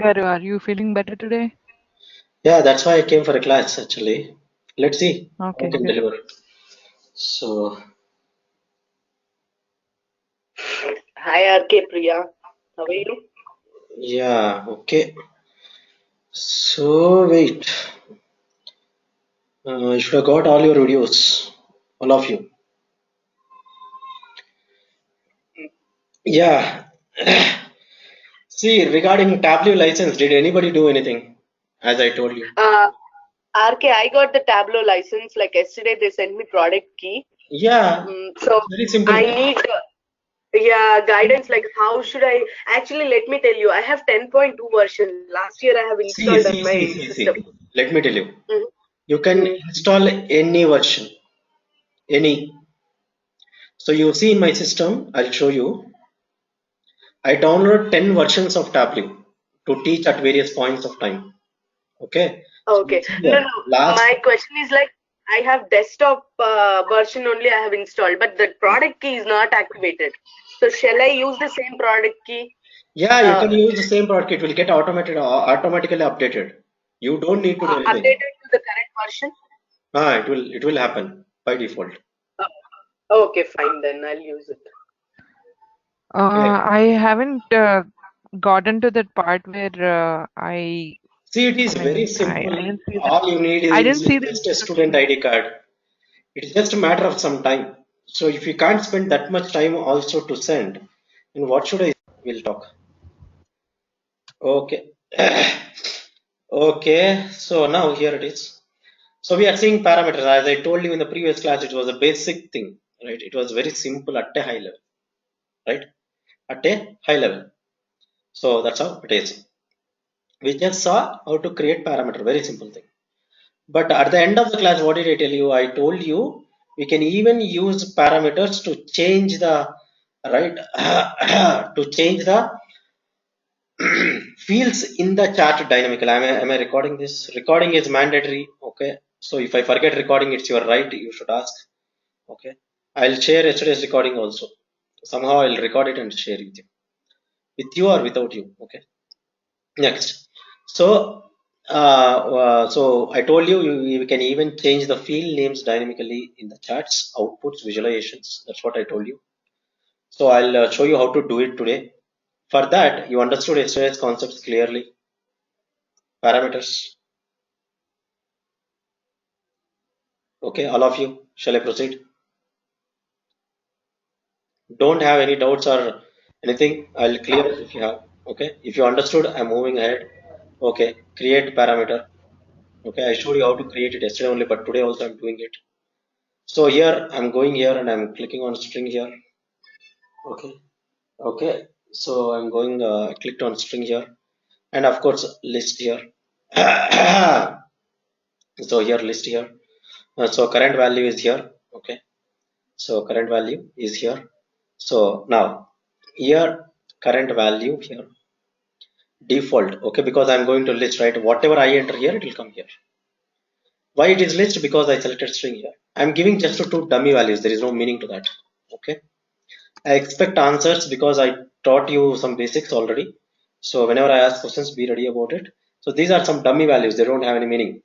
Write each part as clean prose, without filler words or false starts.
Garu, are you feeling better today? Yeah, that's why I came for a class actually. Let's see how I Okay, can good. deliver. So, Hi RK Priya, how are you? yeah, okay. So, wait. You should have got all your videos. All of you. Yeah. See, regarding Tableau license, did anybody do anything? As I told you. Uh, RK, I got the Tableau license like yesterday. They sent me product key. Yeah, So it's very simple. I need yeah guidance. Like how should I actually? Let me tell you, I have 10.2 version. Last year I have See, installed see, on see, my see, system. see. Let me tell you. Mhm, You can mhm. install any version. Any. So you see in my system, I'll show you. I download 10 versions of Tableau to teach at various points of time. Okay. So you Okay. see No, here, no. last, My question is like I have desktop version only I have installed, but the product key is not activated. So shall I use the same product key? yeah, you Uh, can use the same product. It will get automatically updated. You don't need to do anything. Updated to the current version? It will happen by default. Uh, okay, fine then. I'll use it. Okay. I haven't gotten to that part where See, it is I very mean, simple. I didn't see the All you need I is didn't see the just a student instructions. ID card. It's just a matter of some time. So if you can't spend that much time also to send, then what should I? We'll talk. Okay. Okay. So now here it is. So we are seeing parameters. As I told you in the previous class, it was a basic thing, right? It was very simple at a high level, right? At a high level. So that's how it is. We just saw how to create parameter. Very simple thing. But at the end of the class, what did I tell you? I told you we can even use parameters to change the right to change the fields in the chart dynamically. Am I recording this? Recording is mandatory. Okay. So if I forget recording, it's your right. You should ask. Okay. I'll share yesterday's recording also. Somehow I'll record it and share with you or without you. Okay. Next. So, so I told you, you can even change the field names dynamically in the charts, outputs, visualizations. That's what I told you. So I'll show you how to do it today. For that, you understood yesterday's concepts clearly. Parameters. Okay, all of you. Shall I proceed? Don't have any doubts or anything. I'll clear if you have. Okay. If you understood, I'm moving ahead. Okay. Create parameter. Okay. I showed you how to create it yesterday only, but today also I'm doing it. So here I'm going here and I'm clicking on string here. Okay. Okay. So I'm going, I clicked on string here and of course list here. So here list here. So current value is here. Okay. So current value is here. So now here current value here default. Okay. Because I'm going to list, right? Whatever I enter here, it will come here. Why it is list? Because I selected string here. I'm giving just two dummy values. There is no meaning to that. Okay. I expect answers because I taught you some basics already. So whenever I ask questions, be ready about it. So these are some dummy values. They don't have any meaning.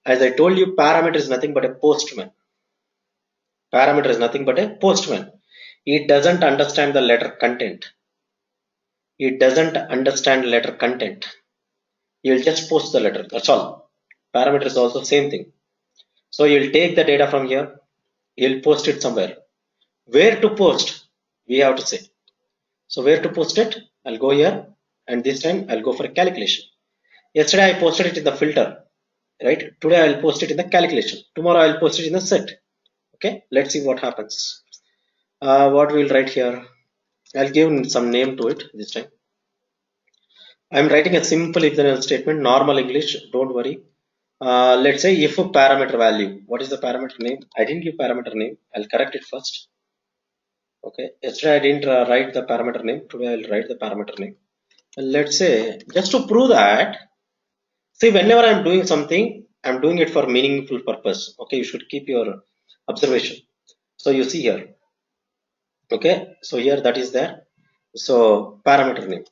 As I told you, parameter is nothing but a postman. Parameter is nothing but a postman. It doesn't understand the letter content. It doesn't understand letter content. You'll just post the letter. That's all. Parameter is also same thing. So you'll take the data from here. You'll post it somewhere. Where to post? We have to say. So where to post it? I'll go here and this time I'll go for a calculation. Yesterday I posted it in the filter, right? Today I'll post it in the calculation. Tomorrow I'll post it in the set. Okay, let's see what happens. What we'll write here. I'll give some name to it this time. I'm writing a simple if then else statement, normal English, don't worry. Let's say if a parameter value. What is the parameter name? I didn't give parameter name. I'll correct it first. Okay, yesterday I didn't write the parameter name. Today I'll write the parameter name. Let's say just to prove that, see, whenever I'm doing something, I'm doing it for meaningful purpose. Okay, you should keep your observation. So you see here. Okay, so here that is there. So parameter name.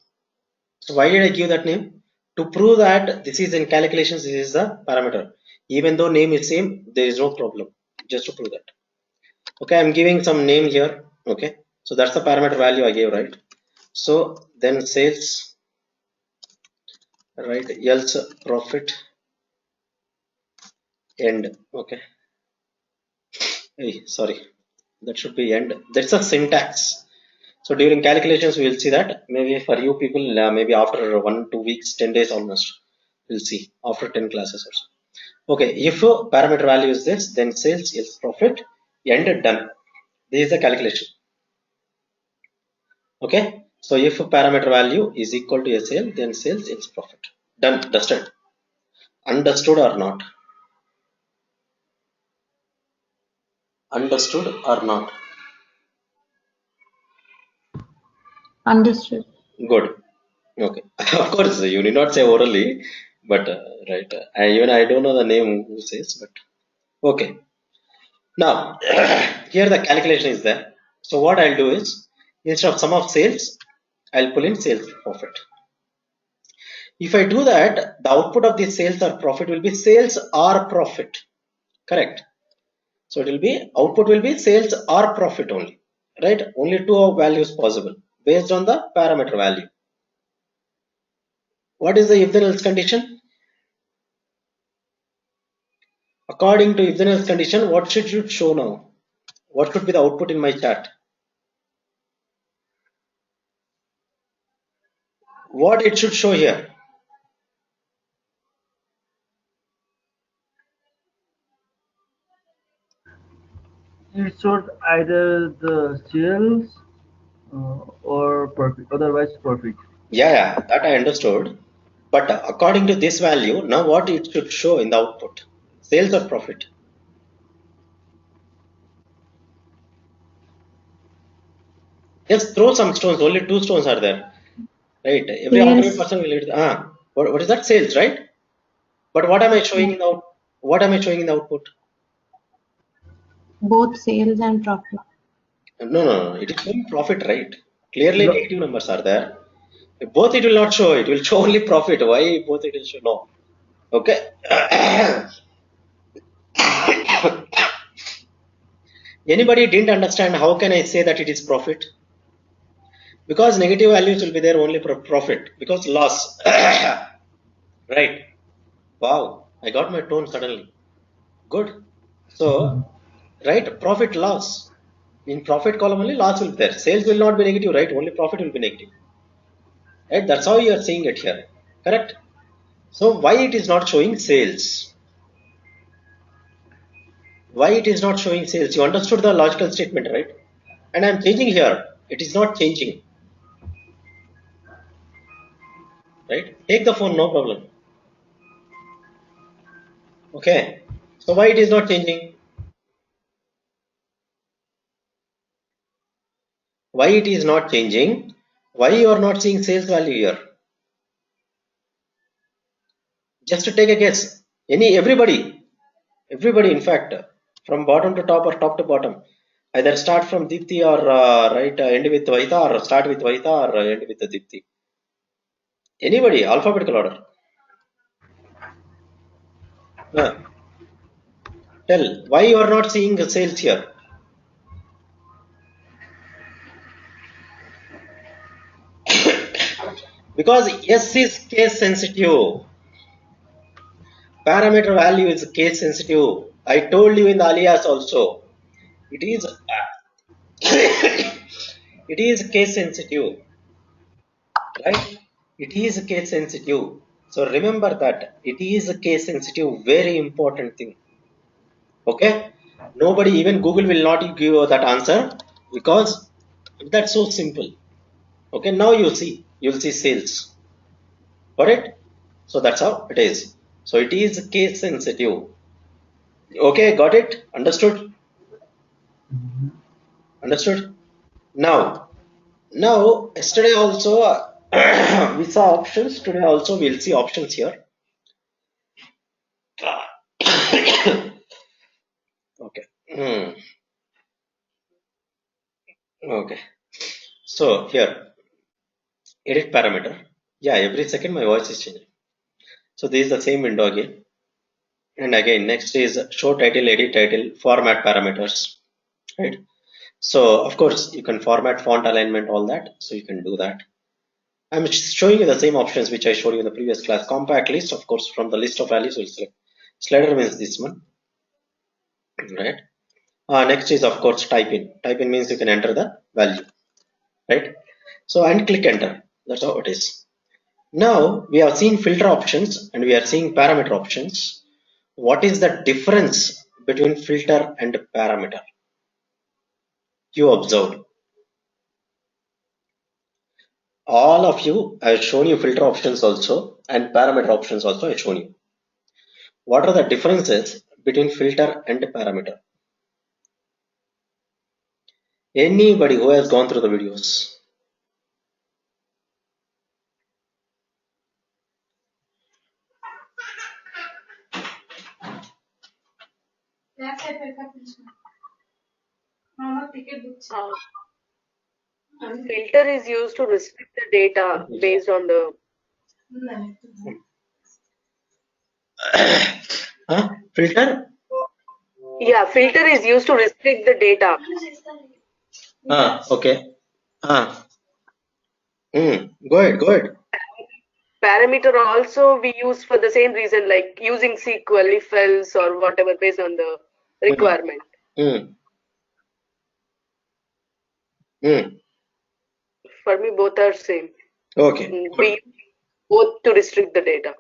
So why did I give that name? To prove that this is in calculations, this is the parameter. Even though name is same, there is no problem. Just to prove that. Okay, I'm giving some name here. Okay, so that's the parameter value I gave, right? So then sales, right? Else profit end. Okay. Hey, sorry, that should be end. That's a syntax. So during calculations, we will see that maybe for you people, maybe after 1-2 weeks, 10 days almost, we'll see after 10 classes or so. Okay, if parameter value is this, then sales is profit, end done. This is the calculation. Okay, so if parameter value is equal to a sale, then sales is profit. Done, dusted. Understood or not? Understood or not? Understood. Good. Okay. Of course, you need not say orally, but right. Even I don't know the name who says, but okay. Now, here the calculation is there. So what I'll do is, instead of sum of sales, I'll pull in sales profit. If I do that, the output of this sales or profit will be sales or profit. Correct. So it will be, output will be sales or profit only. Right. Only two values possible based on the parameter value. What is the if then else condition? According to if then else condition, what should you show now? What should be the output in my chart? What it should show here? It should either the sales or profit, otherwise profit. Yeah, that I understood. But according to this value, now what it should show in the output? Sales or profit? Just throw some stones. Only 2 stones are there, right? Every alternate Sales, person will hit. What is that? Sales, right? But what am I showing yeah, in the out? What am I showing in the output? both sales and profit. No. It is showing profit, right? Clearly, No, negative numbers are there. Both it will not show. It will show only profit. Why both it will show? No. Okay. Anybody didn't understand how can I say that it is profit? Because negative values will be there only for profit because loss. Right. Wow. I got my tone suddenly. Good. So, right, profit loss. In profit column only loss will be there. Sales will not be negative, right? Only profit will be negative. Right? That's how you are seeing it here. Correct? So why it is not showing sales? Why it is not showing sales? You understood the logical statement, right? And I'm changing here. It is not changing. Right? Take the phone, no problem. Okay. So why it is not changing? Why it is not changing? Why you are not seeing sales value here? Just to take a guess. Everybody, in fact, from bottom to top or top to bottom, either start from Dipti or end with Vaita, or start with Vaita or end with the Dipti. Anybody, alphabetical order. Tell why you are not seeing the sales here. Because S is case sensitive. Parameter value is case sensitive. I told you in the alias also. It is it is case sensitive, right? It is case sensitive. So remember that it is a case sensitive, very important thing. Okay? Nobody, even Google will not give you that answer because that's so simple. Okay, now you'll see sales. Got it? So that's how it is. So it is case sensitive. Okay, got it? Understood? Understood? Now, yesterday also we saw options. Today also we'll see options here. Okay. Okay. So here, edit parameter. Yeah, every second my voice is changing. So this is the same window again. And again, next is show title, edit title, format parameters, right? So of course you can format, font alignment, all that. So you can do that. I'm showing you the same options which I showed you in the previous class. Compact list, of course, from the list of values we'll select. Slider means this one, right? Next is of course type in. Type in means you can enter the value, right? So and click enter. That's how it is. Now we have seen filter options and we are seeing parameter options. What is the difference between filter and parameter? You observed. All of you, I've shown you filter options also and parameter options also I've shown you. What are the differences between filter and parameter? Anybody who has gone through the videos? Filter is used to restrict the data based on the. Filter? Yeah, filter is used to restrict the data. Okay. Go ahead. Parameter also we use for the same reason, like using SQL, if else, or whatever based on the requirement. For me, both are same. Okay. We use both to restrict the data.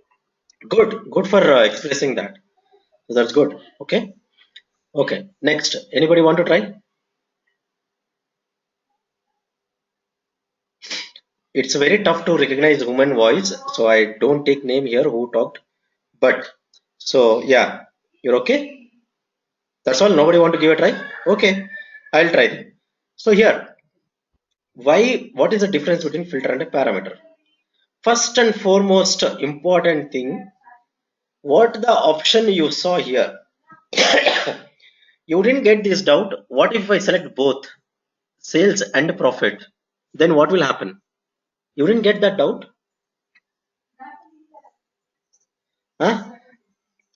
Good for expressing that. So that's good. Okay. Next, anybody want to try? It's very tough to recognize human voice, so I don't take name here who talked. But so yeah, you're okay. That's all. Nobody want to give a try. Okay, I'll try. So here, what is the difference between filter and a parameter? First and foremost important thing, what the option you saw here. You didn't get this doubt. What if I select both sales and profit? Then what will happen? You didn't get that doubt? Huh?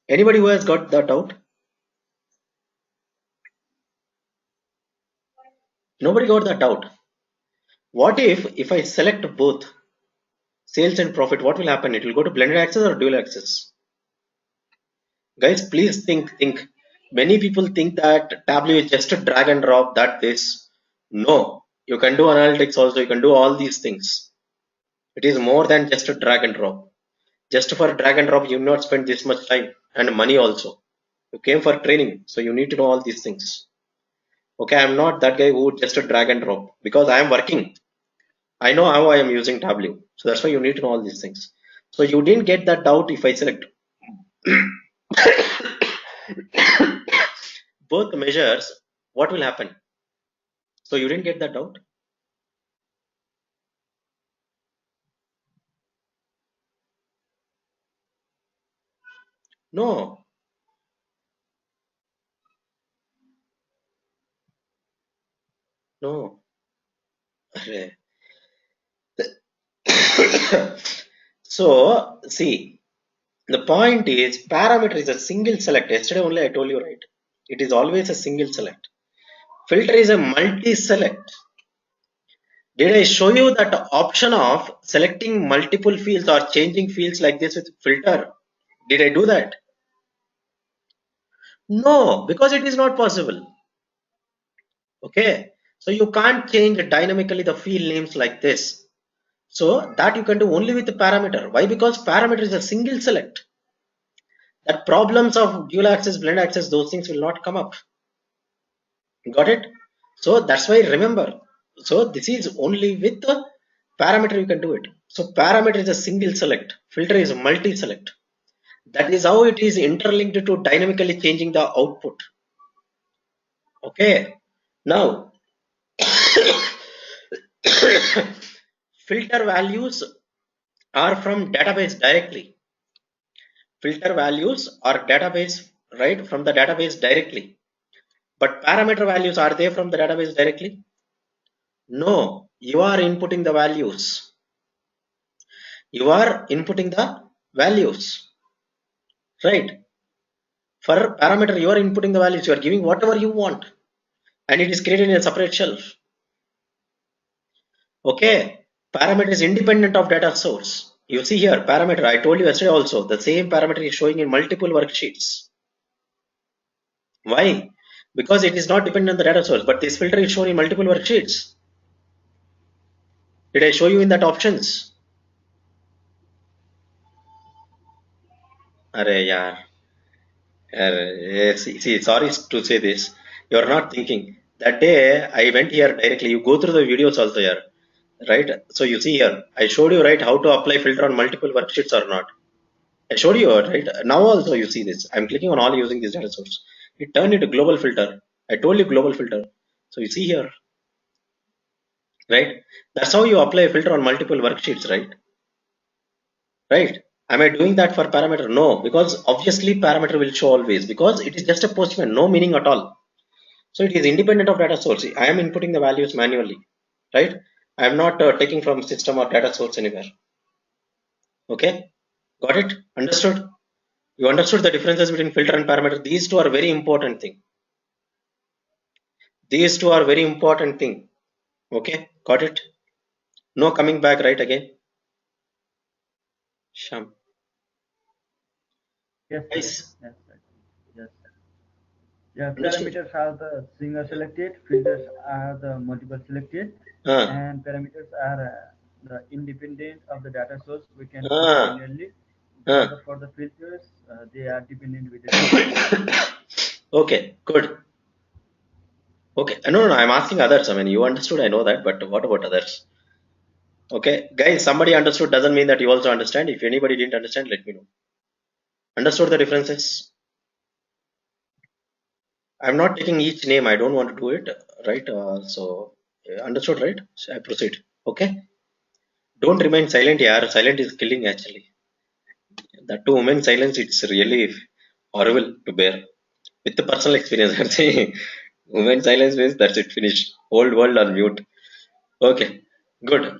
Anybody who has got that doubt? Nobody got that doubt. What if I select both sales and profit? What will happen? It will go to blended access or dual access? Guys, please think. Many people think that Tableau is just a drag and drop that this. No, you can do analytics also. You can do all these things. It is more than just a drag and drop. Just for drag and drop, you will not spend this much time and money also. You came for training, so you need to know all these things. Okay, I'm not that guy who would just a drag and drop because I am working. I know how I am using Tableau. So that's why you need to know all these things. So you didn't get that doubt if I select both measures, what will happen? So you didn't get that doubt? No. No. So see, the point is parameter is a single select. Yesterday only I told you, right? It is always a single select. Filter is a multi-select. Did I show you that option of selecting multiple fields or changing fields like this with filter? Did I do that? No, because it is not possible. Okay, so you can't change dynamically the field names like this. So that you can do only with the parameter. Why? Because parameter is a single select. That problems of dual access, blend access, those things will not come up. Got it? So that's why remember. So this is only with the parameter you can do it. So parameter is a single select. Filter is a multi-select. That is how it is interlinked to dynamically changing the output. Okay. Now filter values are from database directly. Filter values are database, right, from the database directly. But parameter values, are they from the database directly? No, you are inputting the values. You are inputting the values, right? For parameter, you are inputting the values. You are giving whatever you want, and it is created in a separate shelf. Okay, parameter is independent of data source. You see here, parameter. I told you yesterday also. The same parameter is showing in multiple worksheets. Why? Because it is not dependent on the data source, but this filter is shown in multiple worksheets. Did I show you in that options? Arey yaar. See, sorry to say this. You're not thinking. That day I went here directly. You go through the videos also here, right? So you see here, I showed you right how to apply filter on multiple worksheets or not. I showed you right. Now also you see this. I'm clicking on all using this data source. It turned into global filter. I told you global filter. So you see here, right? That's how you apply a filter on multiple worksheets, right? Right? Am I doing that for parameter? No, because obviously parameter will show always because it is just a postman, no meaning at all. So it is independent of data source. I am inputting the values manually, right? I am not taking from system or data source anywhere. Okay, got it? Understood? You understood the differences between filter and parameter. These two are very important thing. These two are very important thing. Okay, got it? No coming back right again. Sham. Yes, sir. Nice. Yes, sir. Yes. Yeah, Understood. parameters are the single selected, filters are the multiple selected, Uh, and parameters are the independent of the data source. We can put uh, manually. uh. For the filters, they are dependent with the data source. Okay, good. Okay, no, I'm asking others. I mean, you understood, I know that, but what about others? Okay, guys, somebody understood doesn't mean that you also understand. If anybody didn't understand, let me know. Understood the differences? I'm not taking each name. I don't want to do it, right? Understood, right? So I proceed. Okay. Don't remain silent, yeah. Silent is killing actually. That two women silence, it's really horrible to bear. With the personal experience, I'm saying, women silence means that's it, finished. Whole world on mute. Okay, good.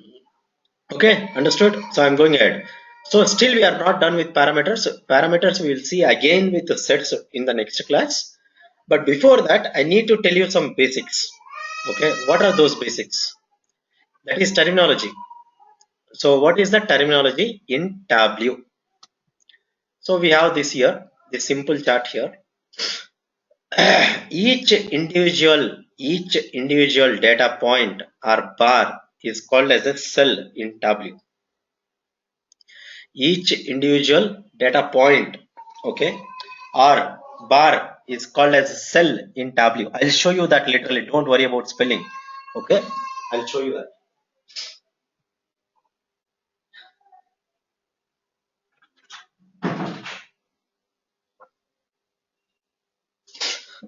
Okay, understood. So I'm going ahead. So still we are not done with parameters. Parameters we will see again with the sets in the next class. But before that, I need to tell you some basics. Okay, what are those basics? That is terminology. So what is the terminology in Tableau? So we have this here, this simple chart here. each individual data point or bar is called as a cell in Tableau. Each individual data point, okay, or bar is called as a cell in Tableau. I'll show you that literally. Don't worry about spelling. Okay, I'll show you that.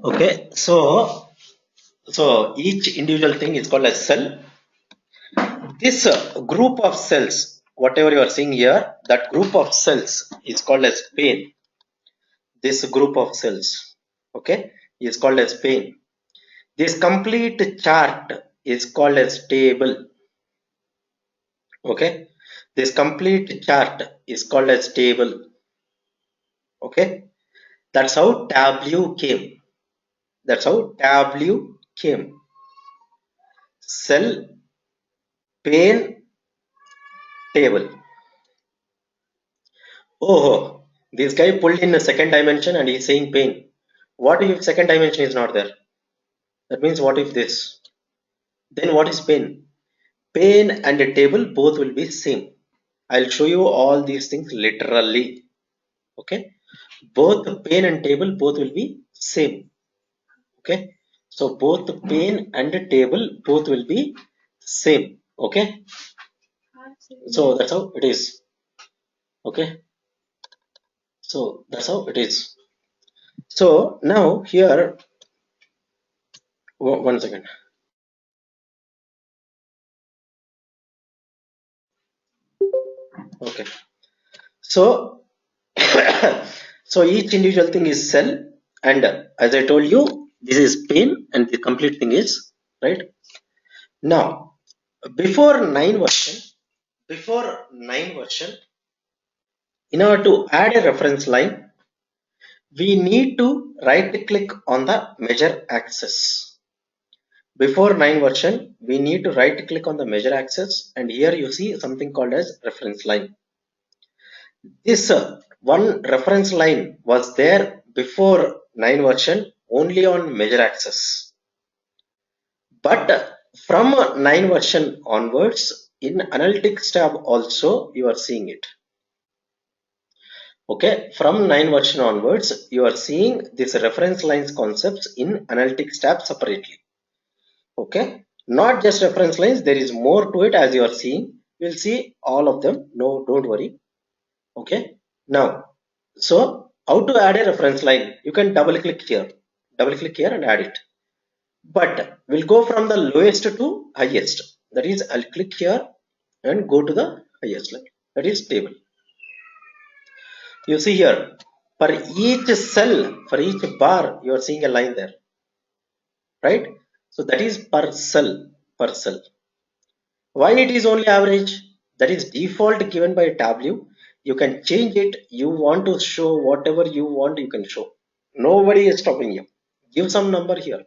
Okay, so each individual thing is called as cell. This group of cells, whatever you are seeing here, that group of cells is called as pane. This group of cells, okay, is called as pane. This complete chart is called as table. Okay, this complete chart is called as table. Okay, that's how Tableau came. That's how Tableau came. Cell, pane, table. Oh, this guy pulled in a second dimension and he's saying pane. What if second dimension is not there? That means what if this? Then what is pane? Pane and a table both will be same. I'll show you all these things literally. Okay, both pane and table both will be same. Okay, so both pane and table both will be same. Okay, so that's how it is. Okay, so that's how it is. So now here, one second. Okay, so so each individual thing is cell, and as I told you, this is pane and the complete thing is right. Now before 9 version, before 9 version, in order to add a reference line, we need to right click on the measure axis. Before 9 version, we need to right click on the measure axis, and here you see something called as reference line. This one reference line was there before 9 version only on measure axis. But from 9 version onwards, in analytics tab also you are seeing it. Okay, from 9 version onwards, you are seeing this reference lines concepts in analytics tab separately. Okay, not just reference lines, there is more to it. As you are seeing, we'll see all of them. No, don't worry. Okay, now, so how to add a reference line? You can double click here and add it. But we'll go from the lowest to highest. That is, I'll click here and go to the highest line. That is table. You see here, for each cell, for each bar, you are seeing a line there, right? So that is per cell, per cell. Why it is only average? That is default given by Tableau. You can change it. You want to show whatever you want, you can show. Nobody is stopping you. Give some number here.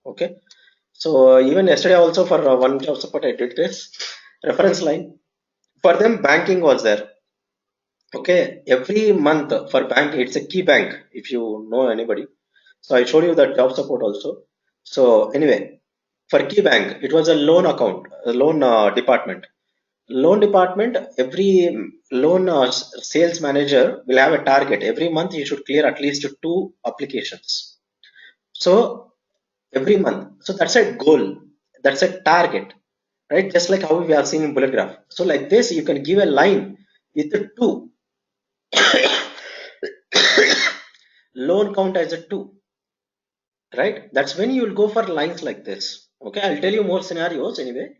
Okay. So even yesterday also for one job support I did this reference line. For them banking was there. Okay. Every month for bank, it's a key bank if you know anybody. So I showed you that job support also. So anyway, for key bank, it was a loan account, a loan department. Loan department, every loan sales manager will have a target. Every month he should clear at least 2 applications. So every month, so that's a goal, that's a target, right? Just like how we have seen in bullet graph. So like this, you can give a line with the 2 loan count as a 2, right? That's when you will go for lines like this. Okay, I'll tell you more scenarios anyway.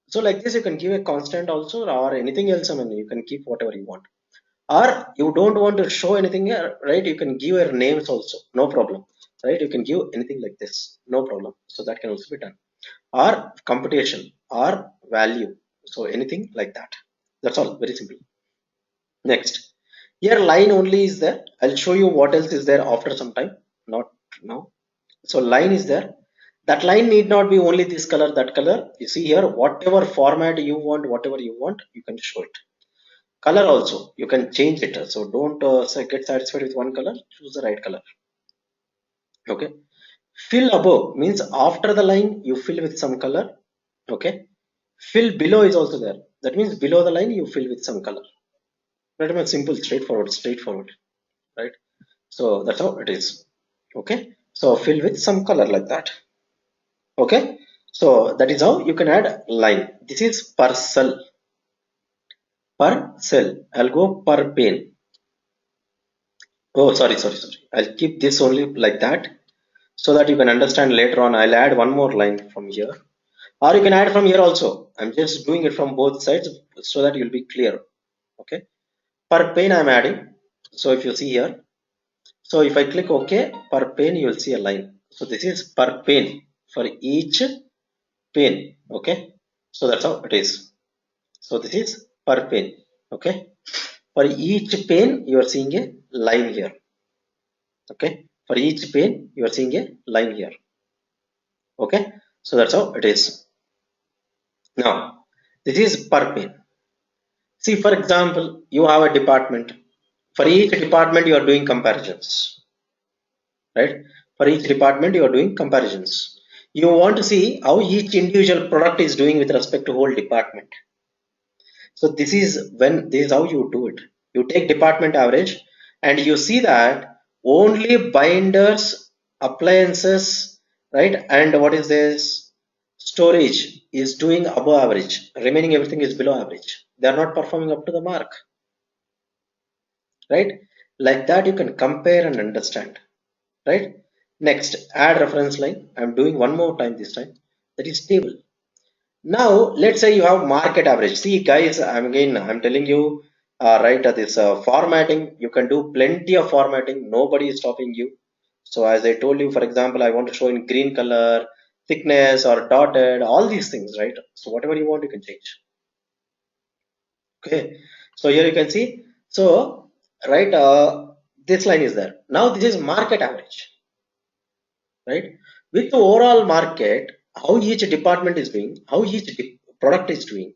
So like this, you can give a constant also or anything else. I mean, you can keep whatever you want. Or you don't want to show anything here, right? You can give your names also, no problem, right? You can give anything like this, no problem. So that can also be done. Or computation or value. So anything like that. That's all, very simple. Next, here line only is there. I'll show you what else is there after some time, not now. So line is there. That line need not be only this color, that color. You see here, whatever format you want, you can show it. Color also, you can change it. So don't get satisfied with one color, choose the right color. Okay. Fill above means after the line, you fill with some color. Okay. Fill below is also there. That means below the line, you fill with some color. Pretty much simple, straightforward, right? So that's how it is. Okay. So fill with some color like that. Okay. So that is how you can add line. This is per cell. Per cell. I'll go per pane. Oh, sorry. I'll keep this only like that so that you can understand later on. I'll add one more line from here, or you can add from here also. I'm just doing it from both sides so that you'll be clear. Okay. Per pane I'm adding. So if you see here, so if I click OK, per pane you will see a line. So this is per pane for each pane. Okay. So that's how it is. So this is per pane. Okay. For each pane you are seeing a line here. Okay. For each pane you are seeing a line here. Okay. So that's how it is. Now this is per pane. See, for example, you have a department. For each department you are doing comparisons, right? For each department you are doing comparisons. You want to see how each individual product is doing with respect to whole department. So this is how you do it. You take department average and you see that only binders, appliances, right? And what is this? Storage is doing above average. Remaining everything is below average. They are not performing up to the mark, right? Like that you can compare and understand, right? Next, add reference line. I'm doing one more time this time. That is table. Now let's say you have market average. See guys, I'm telling you, right, this formatting, you can do plenty of formatting, nobody is stopping you. So as I told you, for example, I want to show in green color, thickness or dotted, all these things, right? So whatever you want you can change. Okay, so here you can see, so right, this line is there. Now this is market average, right? With the overall market, how each department is doing, how each product is doing,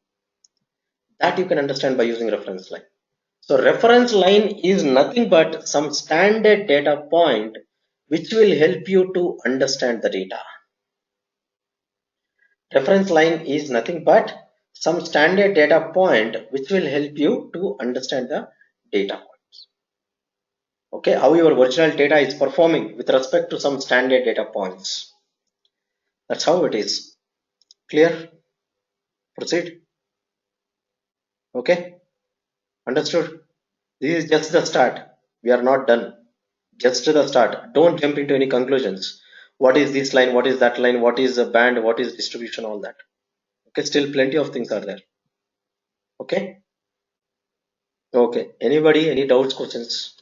that you can understand by using reference line. So reference line is nothing but some standard data point which will help you to understand the data. Reference line is nothing but some standard data point which will help you to understand the data points. Okay, how your original data is performing with respect to some standard data points. That's how it is. Clear? Proceed. Okay, understood? This is just the start. We are not done. Just the start. Don't jump into any conclusions. What is this line? What is that line? What is a band? What is distribution? All that. Okay, still plenty of things are there. Okay. Okay. Anybody? Any doubts, questions?